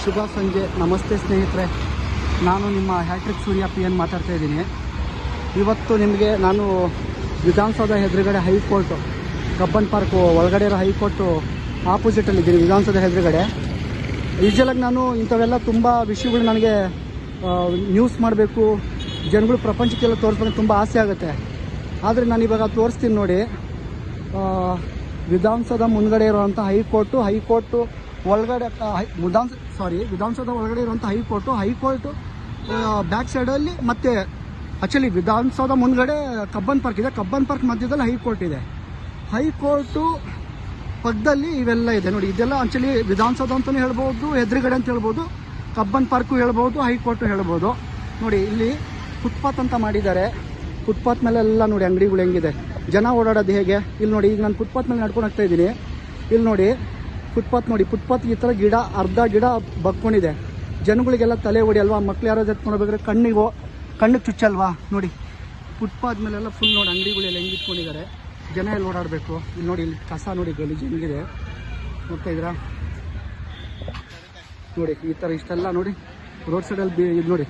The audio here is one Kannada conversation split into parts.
ಶುಭ ಸಂಜೆ, ನಮಸ್ತೆ ಸ್ನೇಹಿತರೆ. ನಾನು ನಿಮ್ಮ ಹ್ಯಾಟ್ರಿಕ್ ಸೂರ್ಯ PN ಮಾತಾಡ್ತಾ ಇದ್ದೀನಿ. ಇವತ್ತು ನಿಮಗೆ ನಾನು ವಿಧಾನಸೌಧ ಎದುರುಗಡೆ ಹೈಕೋರ್ಟು, ಕಬ್ಬನ್ ಪಾರ್ಕು ಒಳಗಡೆ ಇರೋ ಹೈಕೋರ್ಟು ಆಪೋಸಿಟಲ್ಲಿದ್ದೀನಿ, ವಿಧಾನಸೌಧ ಎದುರುಗಡೆ. ಯೂಶಲಾಗಿ ನಾನು ಇಂಥವೆಲ್ಲ ತುಂಬ ವಿಷಯಗಳು ನನಗೆ ನ್ಯೂಸ್ ಮಾಡಬೇಕು, ಜನಗಳು ಪ್ರಪಂಚಕ್ಕೆಲ್ಲ ತೋರಿಸ್ಬೇಕು ತುಂಬ ಆಸೆ ಆಗುತ್ತೆ. ಆದರೆ ನಾನು ಇವಾಗ ತೋರಿಸ್ತೀನಿ ನೋಡಿ. ವಿಧಾನಸೌಧ ಮುಂದ್ಗಡೆ ಇರುವಂಥ ಹೈಕೋರ್ಟು ಒಳಗಡೆ ವಿಧಾನಸೌಧ ಒಳಗಡೆ ಇರುವಂಥ ಹೈಕೋರ್ಟು ಬ್ಯಾಕ್ ಸೈಡಲ್ಲಿ ಮತ್ತೆ ಆ್ಯಕ್ಚುಲಿ ವಿಧಾನಸೌಧ ಮುಂದ್ಗಡೆ ಕಬ್ಬನ್ ಪಾರ್ಕ್ ಇದೆ. ಕಬ್ಬನ್ ಪಾರ್ಕ್ ಮಧ್ಯದಲ್ಲಿ ಹೈಕೋರ್ಟ್ ಇದೆ. ಹೈಕೋರ್ಟು ಪಕ್ಕದಲ್ಲಿ ಇವೆಲ್ಲ ಇದೆ ನೋಡಿ. ಇದೆಲ್ಲ ಆ್ಯಕ್ಚುಲಿ ವಿಧಾನಸೌಧ ಅಂತಲೂ ಹೇಳ್ಬೋದು, ಎದುರುಗಡೆ ಅಂತ ಹೇಳ್ಬೋದು, ಕಬ್ಬನ್ ಪಾರ್ಕು ಹೇಳ್ಬೋದು, ಹೈಕೋರ್ಟು ಹೇಳ್ಬೋದು. ನೋಡಿ ಇಲ್ಲಿ ಫುಟ್ಪಾತ್ ಅಂತ ಮಾಡಿದ್ದಾರೆ. ಫುಟ್ಪಾತ್ ಮೇಲೆಲ್ಲ ನೋಡಿ ಅಂಗಡಿಗಳು ಹೆಂಗಿದೆ, ಜನ ಓಡಾಡೋದು ಹೇಗೆ. ಇಲ್ಲಿ ನೋಡಿ, ಈಗ ನಾನು ಫುಟ್ಪಾತ್ ಮೇಲೆ ನಡ್ಕೊಂಡು ಹೋಗ್ತಾ ಇದ್ದೀನಿ. ಇಲ್ಲಿ ನೋಡಿ ಫುಟ್ಪಾತ್ ಈ ಥರ ಗಿಡ, ಅರ್ಧ ಗಿಡ ಬಗ್ಕೊಂಡಿದೆ. ಜನಗಳಿಗೆಲ್ಲ ತಲೆ ಹೊಡಿಯಲ್ವಾ, ಮಕ್ಳು ಯಾರೋ ಎತ್ಕೊಂಡೋಗ್ಬೇಕಾದ್ರೆ ಕಣ್ಣಿಗೆ ಚುಚ್ಚಲ್ವಾ. ನೋಡಿ ಫುಟ್ಪಾತ್ ಮೇಲೆಲ್ಲ ಫುಲ್ ನೋಡಿ ಅಂಗಡಿಗಳೆಲ್ಲ ಹೆಂಗೆ ಇಟ್ಕೊಂಡಿದ್ದಾರೆ, ಜನ ಎಲ್ಲಿ ಓಡಾಡಬೇಕು. ಇಲ್ಲಿ ನೋಡಿ, ಇಲ್ಲಿ ಕಸ ನೋಡಿ ಗಲೀಜು ಹೆಂಗಿದೆ ನೋಡ್ತಾ ಇದ್ದೀರಾ. ನೋಡಿ ಈ ಥರ ಇಷ್ಟೆಲ್ಲ ನೋಡಿ ರೋಡ್ ಸೈಡಲ್ಲಿ ಇದು ನೋಡಿ,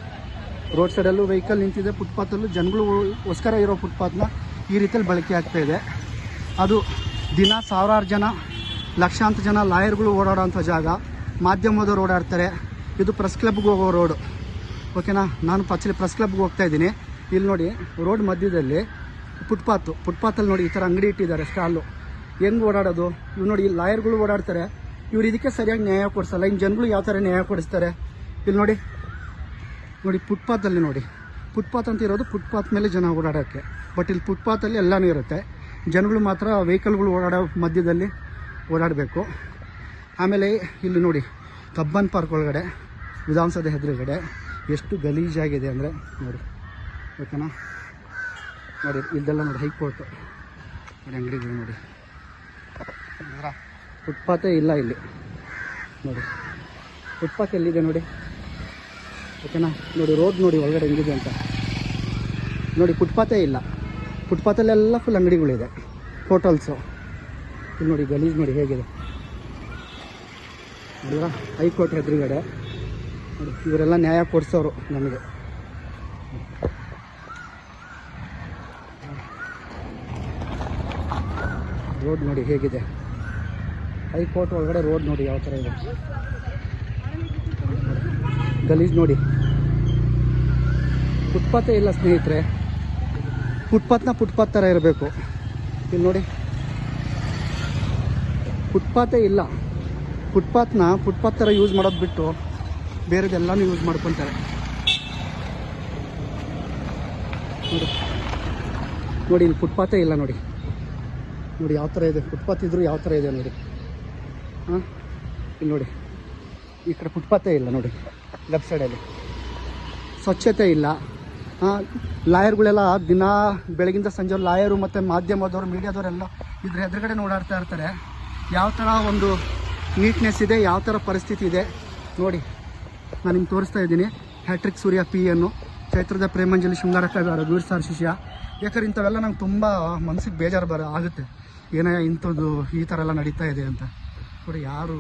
ರೋಡ್ ಸೈಡಲ್ಲೂ ವೆಹಿಕಲ್ ನಿಂತಿದೆ, ಫುಟ್ಪಾತಲ್ಲೂ ಜನಗಳಿಗೋಸ್ಕರ ಇರೋ ಫುಟ್ಪಾತ್ನ ಈ ರೀತಿಯಲ್ಲಿ ಬಳಕೆ ಆಗ್ತಾಯಿದೆ. ಅದು ದಿನ ಸಾವಿರಾರು ಜನ, ಲಕ್ಷಾಂತರ ಜನ ಲಾಯರ್ಗಳು ಓಡಾಡೋಂಥ ಜಾಗ, ಮಾಧ್ಯಮದವ್ರು ಓಡಾಡ್ತಾರೆ. ಇದು ಪ್ರೆಸ್ ಕ್ಲಬ್ಗೆ ಹೋಗೋ ರೋಡು, ಓಕೆನಾ. ನಾನು ಆ್ಯಕ್ಚುಲಿ ಪ್ರೆಸ್ ಕ್ಲಬ್ಗೆ ಹೋಗ್ತಾ ಇದ್ದೀನಿ. ಇಲ್ಲಿ ನೋಡಿ ರೋಡ್ ಮಧ್ಯದಲ್ಲಿ ಫುಟ್ಪಾತಲ್ಲಿ ನೋಡಿ ಈ ಥರ ಅಂಗಡಿ ಇಟ್ಟಿದ್ದಾರೆ, ಸ್ಟಾಲು. ಹೆಂಗೆ ಓಡಾಡೋದು ಇವು ನೋಡಿ. ಇಲ್ಲಿ ಲಾಯರ್ಗಳು ಓಡಾಡ್ತಾರೆ, ಇವ್ರು ಇದಕ್ಕೆ ಸರಿಯಾಗಿ ನ್ಯಾಯ ಕೊಡಿಸಲ್ಲ. ಇನ್ನು ಜನಗಳು ಯಾವ ಥರ ನ್ಯಾಯ ಕೊಡಿಸ್ತಾರೆ. ಇಲ್ಲಿ ನೋಡಿ ಫುಟ್ಪಾತಲ್ಲಿ ನೋಡಿ, ಫುಟ್ಪಾತ್ ಅಂತ ಇರೋದು ಫುಟ್ಪಾತ್ ಮೇಲೆ ಜನ ಓಡಾಡೋಕ್ಕೆ. ಬಟ್ ಇಲ್ಲಿ ಫುಟ್ಪಾತಲ್ಲಿ ಎಲ್ಲನೂ ಇರುತ್ತೆ, ಜನಗಳು ಮಾತ್ರ ವೆಹಿಕಲ್ಗಳು ಓಡಾಡೋ ಮಧ್ಯದಲ್ಲಿ ಓಡಾಡಬೇಕು. ಆಮೇಲೆ ಇಲ್ಲಿ ನೋಡಿ ಕಬ್ಬನ್ ಪಾರ್ಕ್ ಒಳಗಡೆ ವಿಧಾನಸೌಧ ಎದುರುಗಡೆ ಎಷ್ಟು ಗಲೀಜಾಗಿದೆ ಅಂದರೆ ನೋಡಿ, ಓಕೆನಾ. ನೋಡಿ ಇಲ್ಲೆಲ್ಲ ನೋಡಿ ಹೈಕೋರ್ಟು ನೋಡಿ, ಅಂಗಡಿಗಳು ನೋಡಿ, ಫುಟ್ಪಾತೇ ಇಲ್ಲ ಇಲ್ಲಿ ನೋಡಿ. ಫುಟ್ಪಾತ್ ಎಲ್ಲಿದೆ ನೋಡಿ, ಓಕೆನಾ. ನೋಡಿ ರೋಡ್ ನೋಡಿ ಒಳಗಡೆ ಹೆಂಗಿದೆ ಅಂತ ನೋಡಿ. ಫುಟ್ಪಾತೇ ಇಲ್ಲ, ಫುಟ್ಪಾತಲ್ಲೆಲ್ಲ ಫುಲ್ ಅಂಗಡಿಗಳಿದೆ, ಹೋಟೆಲ್ಸು. ಇಲ್ಲಿ ನೋಡಿ ಗಲೀಜು ನೋಡಿ ಹೇಗಿದೆ ನೋಡಿದ್ರ. ಹೈಕೋರ್ಟ್ ಎದುರುಗಡೆ ನೋಡಿ, ಇವರೆಲ್ಲ ನ್ಯಾಯ ಕೊಡಿಸೋರು ನಮಗೆ. ರೋಡ್ ನೋಡಿ ಹೇಗಿದೆ, ಹೈಕೋರ್ಟ್ ಒಳಗಡೆ ರೋಡ್ ನೋಡಿ ಯಾವ ಥರ ಇದೆ, ಗಲೀಜು ನೋಡಿ. ಫುಟ್ಪಾತೇ ಇಲ್ಲ ಸ್ನೇಹಿತರೆ, ಫುಟ್ಪಾತ್ ಥರ ಇರಬೇಕು. ಇಲ್ಲಿ ನೋಡಿ ಫುಟ್ಪಾತೇ ಇಲ್ಲ. ಫುಟ್ಪಾತ್ ಥರ ಯೂಸ್ ಮಾಡೋದು ಬಿಟ್ಟು ಬೇರೆದೆಲ್ಲನೂ ಯೂಸ್ ಮಾಡ್ಕೊತಾರೆ ನೋಡಿ. ಇಲ್ಲಿ ಫುಟ್ಪಾತೇ ಇಲ್ಲ ನೋಡಿ ಯಾವ ಥರ ಇದೆ. ಫುಟ್ಪಾತ್ ಇದ್ರೂ ಯಾವ ಥರ ಇದೆ ನೋಡಿ. ಇಲ್ಲಿ ನೋಡಿ ಈ ಕಡೆ ಫುಟ್ಪಾತೇ ಇಲ್ಲ ನೋಡಿ. ಲೆಫ್ಟ್ ಸೈಡಲ್ಲಿ ಸ್ವಚ್ಛತೆ ಇಲ್ಲ. ಲಾಯರ್ಗಳೆಲ್ಲ ದಿನ ಬೆಳಗಿಂದ ಸಂಜೆ ಲಾಯರು ಮತ್ತು ಮಾಧ್ಯಮದವರು, ಮೀಡಿಯಾದವರೆಲ್ಲ ಇದ್ರ ಎದುರುಗಡೆ ಓಡಾಡ್ತಾ ಇರ್ತಾರೆ. ಯಾವ ಥರ ಒಂದು ನೀಟ್ನೆಸ್ ಇದೆ, ಯಾವ ಥರ ಪರಿಸ್ಥಿತಿ ಇದೆ ನೋಡಿ. ನಾನು ನಿಮ್ಗೆ ತೋರಿಸ್ತಾ ಇದ್ದೀನಿ. ಹ್ಯಾಟ್ರಿಕ್ ಸೂರ್ಯ PN, ಚೈತ್ರದ ಪ್ರೇಮಾಂಜಲಿ, ಶೃಂಗಾರಕ ರಘುವೀರ್ ಸರ್ ಶಿಷ್ಯ. ಯಾಕಂದ್ರೆ ಇಂಥವೆಲ್ಲ ನಂಗೆ ತುಂಬ ಮನಸ್ಸಿಗೆ ಬೇಜಾರು ಆಗುತ್ತೆ. ಏನೇ ಇಂಥದ್ದು ಈ ಥರ ಎಲ್ಲ ನಡೀತಾ ಇದೆ ಅಂತ ನೋಡಿ. ಯಾರು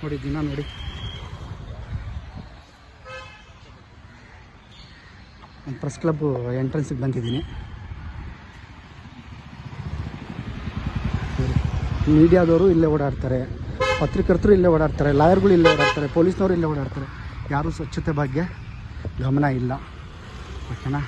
ನೋಡಿ ದಿನ ನೋಡಿ ಪ್ರೆಸ್ ಕ್ಲಬ್ ಎಂಟ್ರೆನ್ಸಿಗೆ ಬಂದಿದ್ದೀನಿ. ಮೀಡಿಯಾದವರು ಇಲ್ಲೇ ಓಡಾಡ್ತಾರೆ, ಪತ್ರಕರ್ತರು ಇಲ್ಲೇ ಓಡಾಡ್ತಾರೆ, ಲಾಯರ್ಗಳು ಇಲ್ಲೇ ಓಡಾಡ್ತಾರೆ, ಪೊಲೀಸ್ನವರು ಇಲ್ಲೇ ಓಡಾಡ್ತಾರೆ. ಯಾರೂ ಸ್ವಚ್ಛತೆ ಬಗ್ಗೆ ಗಮನ ಇಲ್ಲ, ಓಕೆನಾ.